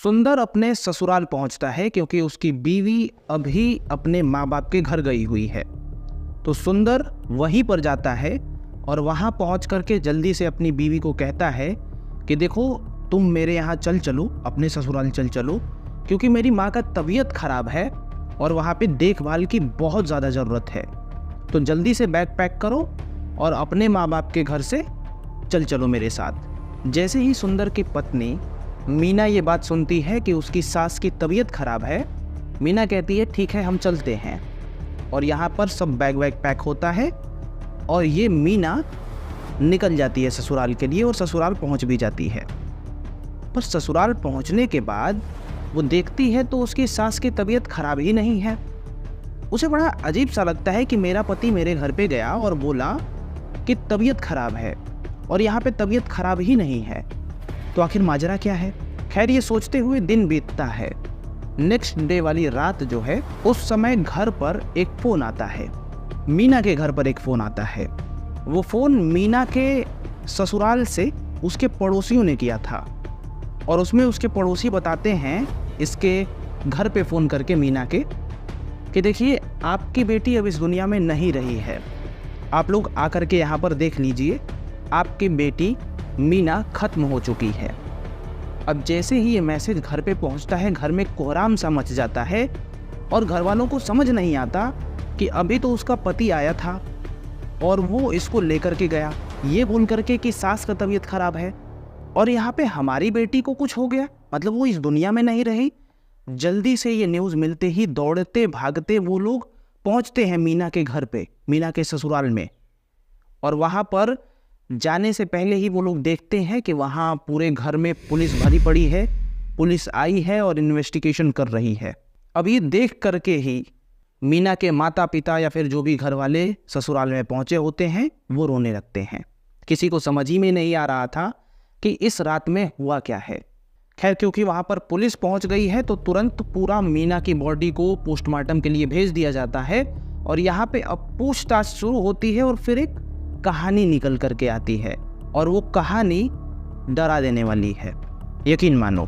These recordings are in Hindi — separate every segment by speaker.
Speaker 1: सुंदर अपने ससुराल पहुंचता है क्योंकि उसकी बीवी अभी अपने माँ बाप के घर गई हुई है। तो सुंदर वहीं पर जाता है और वहां पहुंच करके जल्दी से अपनी बीवी को कहता है कि देखो तुम मेरे यहाँ चल चलो, अपने ससुराल चल चलो, क्योंकि मेरी माँ का तबीयत खराब है और वहाँ पे देखभाल की बहुत ज़्यादा ज़रूरत है। तो जल्दी से बैग पैक करो और अपने माँ बाप के घर से चल चलो मेरे साथ। जैसे ही सुंदर की पत्नी मीना ये बात सुनती है कि उसकी सास की तबीयत खराब है, मीना कहती है ठीक है हम चलते हैं। और यहाँ पर सब बैग वैग पैक होता है और ये मीना निकल जाती है ससुराल के लिए और ससुराल पहुँच भी जाती है। पर ससुराल पहुँचने के बाद वो देखती है तो उसकी सास की तबीयत खराब ही नहीं है। उसे बड़ा अजीब सा लगता है कि मेरा पति मेरे घर पे गया और बोला कि तबीयत खराब है और यहाँ पे तबीयत खराब ही नहीं है, तो आखिर माजरा क्या है। खैर ये सोचते हुए दिन बीतता है। नेक्स्ट डे वाली रात जो है उस समय घर पर एक फ़ोन आता है, मीना के घर पर एक फ़ोन आता है। वो फ़ोन मीना के ससुराल से उसके पड़ोसियों ने किया था और उसमें उसके पड़ोसी बताते हैं इसके घर पे फ़ोन करके मीना के कि देखिए आपकी बेटी अब इस दुनिया में नहीं रही है, आप लोग आकर के यहाँ पर देख लीजिए, आपकी बेटी मीना ख़त्म हो चुकी है। अब जैसे ही ये मैसेज घर पे पहुँचता है घर में कोहराम सा मच जाता है और घर वालों को समझ नहीं आता कि अभी तो उसका पति आया था और वो इसको लेकर के गया ये बोल करके कि सास का तबीयत खराब है और यहाँ पे हमारी बेटी को कुछ हो गया, मतलब वो इस दुनिया में नहीं रही। जल्दी से ये न्यूज़ मिलते ही दौड़ते भागते वो लोग पहुँचते हैं मीना के घर पे, मीना के ससुराल में। और वहाँ पर जाने से पहले ही वो लोग देखते हैं कि वहाँ पूरे घर में पुलिस भरी पड़ी है, पुलिस आई है और इन्वेस्टिगेशन कर रही है। अब ये देख करके ही मीना के माता पिता या फिर जो भी घर वाले ससुराल में पहुँचे होते हैं वो रोने लगते हैं। किसी को समझ ही में नहीं आ रहा था कि इस रात में हुआ क्या है। खैर क्योंकि वहाँ पर पुलिस पहुँच गई है तो तुरंत पूरा मीना की बॉडी को पोस्टमार्टम के लिए भेज दिया जाता है और यहाँ पे अब पूछताछ शुरू होती है और फिर एक कहानी निकल करके आती है और वो कहानी डरा देने वाली है, यकीन मानो।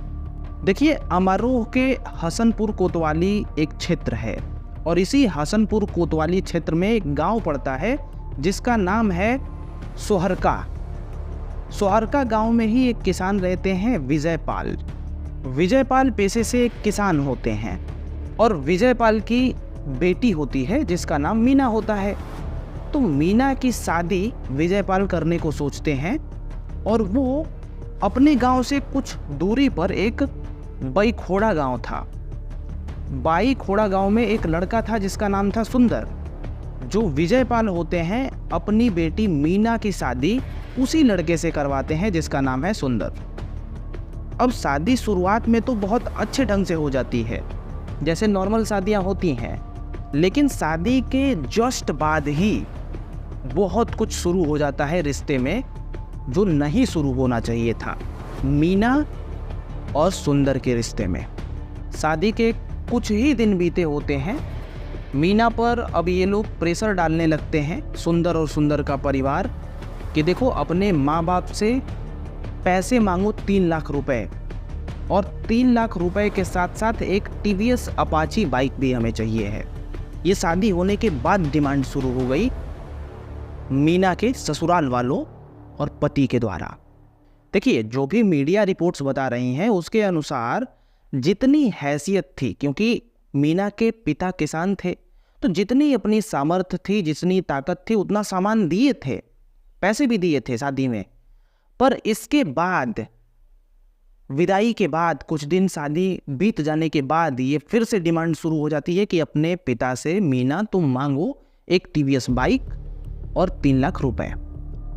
Speaker 1: देखिए अमरोह के हसनपुर कोतवाली एक क्षेत्र है और इसी हसनपुर कोतवाली क्षेत्र में एक गांव पड़ता है जिसका नाम है सोहरका। सोहरका गांव में ही एक किसान रहते हैं विजयपाल। विजयपाल पेशे से एक किसान होते हैं और विजयपाल की बेटी होती है जिसका नाम मीना होता है। तो मीना की शादी विजयपाल करने को सोचते हैं और वो अपने गांव से कुछ दूरी पर एक बाईखोड़ा गांव था। बाईखोड़ा गांव में एक लड़का था जिसका नाम था सुंदर। जो विजयपाल होते हैं अपनी बेटी मीना की शादी उसी लड़के से करवाते हैं जिसका नाम है सुंदर। अब शादी शुरुआत में तो बहुत अच्छे ढंग से हो जाती है जैसे नॉर्मल शादियां होती हैं, लेकिन शादी के जस्ट बाद ही बहुत कुछ शुरू हो जाता है रिश्ते में जो नहीं शुरू होना चाहिए था। मीना और सुंदर के रिश्ते में शादी के कुछ ही दिन बीते होते हैं। मीना पर अब ये लोग प्रेशर डालने लगते हैं, सुंदर और सुंदर का परिवार, कि देखो अपने माँ बाप से पैसे मांगो 3 लाख रुपए और 3 लाख रुपए के साथ साथ एक टीवीएस अपाची बाइक भी हमें चाहिए है। ये शादी होने के बाद डिमांड शुरू हो गई मीना के ससुराल वालों और पति के द्वारा। देखिए जो भी मीडिया रिपोर्ट्स बता रही हैं उसके अनुसार जितनी हैसियत थी, क्योंकि मीना के पिता किसान थे, तो जितनी अपनी सामर्थ्य थी, जितनी ताकत थी, उतना सामान दिए थे, पैसे भी दिए थे शादी में। पर इसके बाद विदाई के बाद कुछ दिन शादी बीत जाने के बाद ये फिर से डिमांड शुरू हो जाती है कि अपने पिता से मीना तुम मांगो एक टीवीएस बाइक और 3 लाख रुपए।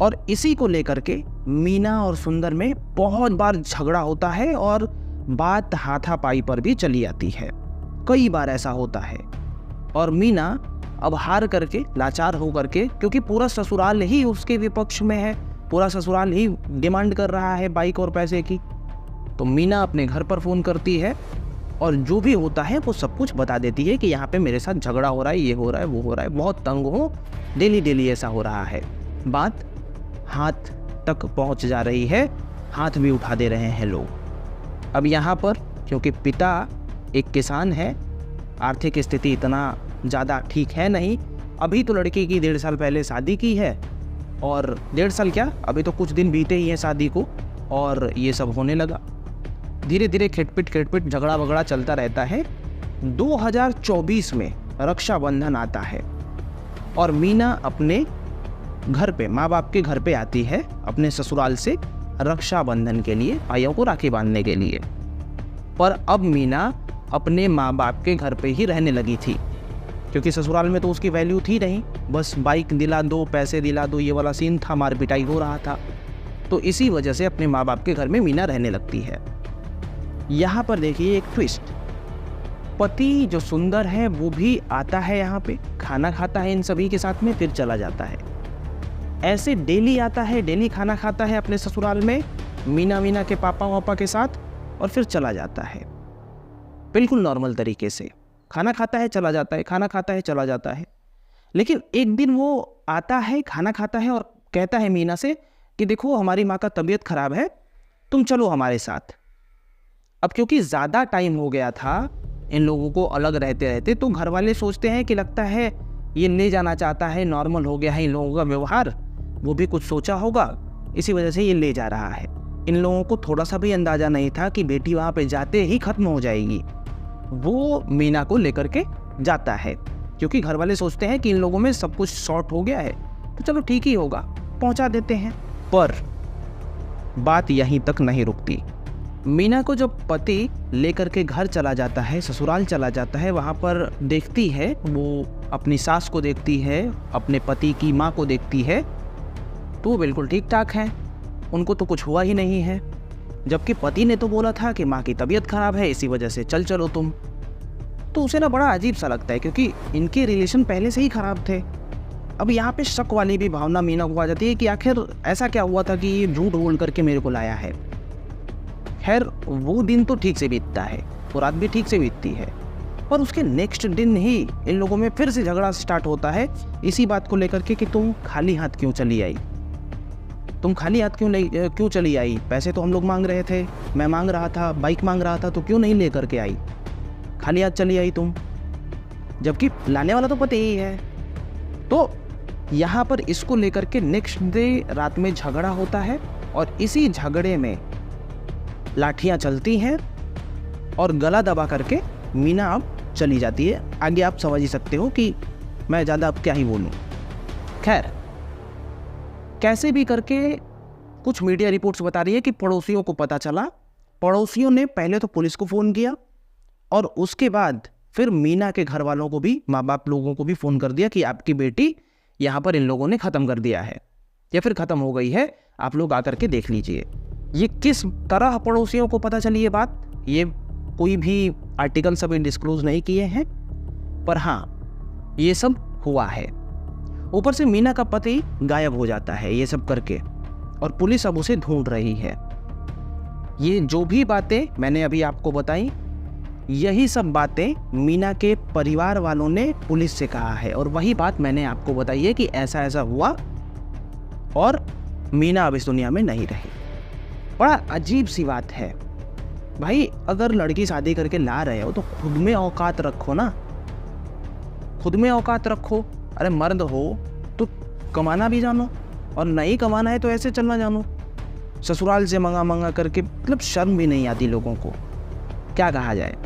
Speaker 1: और इसी को लेकर के मीना और सुंदर में बहुत बार झगड़ा होता है और बात हाथापाई पर भी चली आती है। कई बार ऐसा होता है और मीना अब हार करके, लाचार हो करके, क्योंकि पूरा ससुराल ही उसके विपक्ष में है, पूरा ससुराल ही डिमांड कर रहा है बाइक और पैसे की, तो मीना अपने घर पर फ़ोन करती है और जो भी होता है वो सब कुछ बता देती है कि यहाँ पे मेरे साथ झगड़ा हो रहा है, ये हो रहा है, वो हो रहा है, बहुत तंग हो, डेली ऐसा हो रहा है। बात हाथ तक पहुँच जा रही है, हाथ भी उठा दे रहे हैं लोग। अब यहाँ पर क्योंकि पिता एक किसान है, आर्थिक स्थिति इतना ज़्यादा ठीक है नहीं। अभी तो लड़की की 1.5 साल पहले शादी की है, और 1.5 साल क्या, अभी तो कुछ दिन बीते ही हैं शादी को, और ये सब होने लगा। धीरे धीरे खिटपिट झगड़ा वगड़ा चलता रहता है। 2024 में रक्षाबंधन आता है और मीना अपने घर पे, माँ बाप के घर पे आती है अपने ससुराल से रक्षाबंधन के लिए, भाइयों को राखी बांधने के लिए। पर अब मीना अपने माँ बाप के घर पे ही रहने लगी थी, क्योंकि ससुराल में तो उसकी वैल्यू थी नहीं, बस बाइक दिला दो, पैसे दिला दो, ये वाला सीन था, मार पिटाई हो रहा था। तो इसी वजह से अपने माँ बाप के घर में मीना रहने लगती है। यहाँ पर देखिए एक ट्विस्ट, पति जो सुंदर है वो भी आता है यहाँ पे, खाना खाता है इन सभी के साथ में, फिर चला जाता है। ऐसे डेली आता है, डेली खाना खाता है अपने ससुराल में मीना के पापा वापा के साथ, और फिर चला जाता है बिल्कुल नॉर्मल तरीके से। खाना खाता है चला जाता है, खाना खाता है चला जाता है। लेकिन एक दिन वो आता है, खाना खाता है और कहता है मीना से कि देखो हमारी माँ का तबीयत खराब है, तुम चलो हमारे साथ। अब क्योंकि ज़्यादा टाइम हो गया था इन लोगों को अलग रहते रहते, तो घर वाले सोचते हैं कि लगता है ये ले जाना चाहता है, नॉर्मल हो गया है इन लोगों का व्यवहार, वो भी कुछ सोचा होगा, इसी वजह से ये ले जा रहा है। इन लोगों को थोड़ा सा भी अंदाज़ा नहीं था कि बेटी वहाँ पे जाते ही ख़त्म हो जाएगी। वो मीना को लेकर के जाता है, क्योंकि घर वाले सोचते हैं कि इन लोगों में सब कुछ शॉर्ट हो गया है, तो चलो ठीक ही होगा, पहुँचा देते हैं। पर बात यहीं तक नहीं रुकती। मीना को जब पति लेकर के घर चला जाता है, ससुराल चला जाता है, वहाँ पर देखती है, वो अपनी सास को देखती है, अपने पति की माँ को देखती है, तो वो बिल्कुल ठीक ठाक है, उनको तो कुछ हुआ ही नहीं है। जबकि पति ने तो बोला था कि माँ की तबीयत खराब है, इसी वजह से चलो तुम। तो उसे ना बड़ा अजीब सा लगता है, क्योंकि इनके रिलेशन पहले से ही खराब थे। अब यहाँ पे शक वाली भी भावना मीना को आ जाती है कि आखिर ऐसा क्या हुआ था कि ये झूठ बोल करके मेरे को लाया है। खैर वो दिन तो ठीक से बीतता है, वो रात भी ठीक से बीतती है, और उसके नेक्स्ट दिन ही इन लोगों में फिर से झगड़ा स्टार्ट होता है इसी बात को लेकर के कि तुम खाली हाथ क्यों चली आई, तुम खाली हाथ क्यों चली आई, पैसे तो हम लोग मांग रहे थे, मैं मांग रहा था, बाइक मांग रहा था, तो क्यों नहीं लेकर के आई, खाली हाथ चली आई तुम, जबकि लाने वाला तो पति ही है। तो यहाँ पर इसको लेकर के नेक्स्ट डे रात में झगड़ा होता है, और इसी झगड़े में लाठियाँ चलती हैं और गला दबा करके मीना अब चली जाती है। आगे आप समझ ही सकते हो कि मैं ज़्यादा अब क्या ही बोलूँ। खैर कैसे भी करके कुछ मीडिया रिपोर्ट्स बता रही है कि पड़ोसियों को पता चला, पड़ोसियों ने पहले तो पुलिस को फ़ोन किया, और उसके बाद फिर मीना के घर वालों को भी, माँ बाप लोगों को भी फ़ोन कर दिया कि आपकी बेटी यहाँ पर इन लोगों ने ख़त्म कर दिया है, या फिर ख़त्म हो गई है, आप लोग आकर के देख लीजिए। ये किस तरह पड़ोसियों को पता चली ये बात, ये कोई भी आर्टिकल सभी डिस्क्लोज नहीं किए हैं, पर हाँ ये सब हुआ है। ऊपर से मीना का पति गायब हो जाता है ये सब करके, और पुलिस अब उसे ढूंढ रही है। ये जो भी बातें मैंने अभी आपको बताई, यही सब बातें मीना के परिवार वालों ने पुलिस से कहा है, और वही बात मैंने आपको बताई है कि ऐसा ऐसा हुआ और मीना अब इस दुनिया में नहीं रही। बड़ा अजीब सी बात है भाई, अगर लड़की शादी करके ला रहे हो तो खुद में औकात रखो ना, खुद में औकात रखो। अरे मर्द हो तो कमाना भी जानो, और नहीं कमाना है तो ऐसे चलना जानो, ससुराल से मंगा करके, मतलब शर्म भी नहीं आती लोगों को। क्या कहा जाए,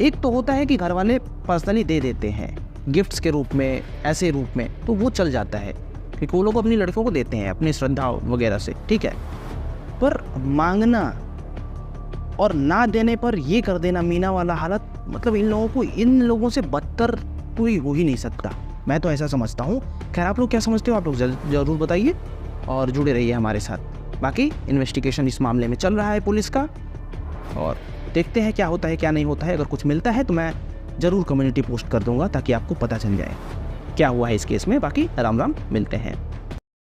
Speaker 1: एक तो होता है कि घर वाले पर्सनली दे देते हैं गिफ्ट्स के रूप में, ऐसे रूप में, तो वो चल जाता है क्योंकि वो लोग अपनी लड़कियों को देते हैं अपनी श्रद्धा वगैरह से, ठीक है। पर मांगना और ना देने पर ये कर देना मीना वाला हालत, मतलब इन लोगों से बदतर कोई हो ही नहीं सकता, मैं तो ऐसा समझता हूँ। खैर आप लोग क्या समझते हो, आप लोग ज़रूर बताइए और जुड़े रहिए हमारे साथ। बाकी इन्वेस्टिगेशन इस मामले में चल रहा है पुलिस का, और देखते हैं क्या होता है क्या नहीं होता है। अगर कुछ मिलता है तो मैं ज़रूर कम्युनिटी पोस्ट कर दूंगा ताकि आपको पता चल जाए क्या हुआ है इस केस में। बाकी राम राम, मिलते हैं।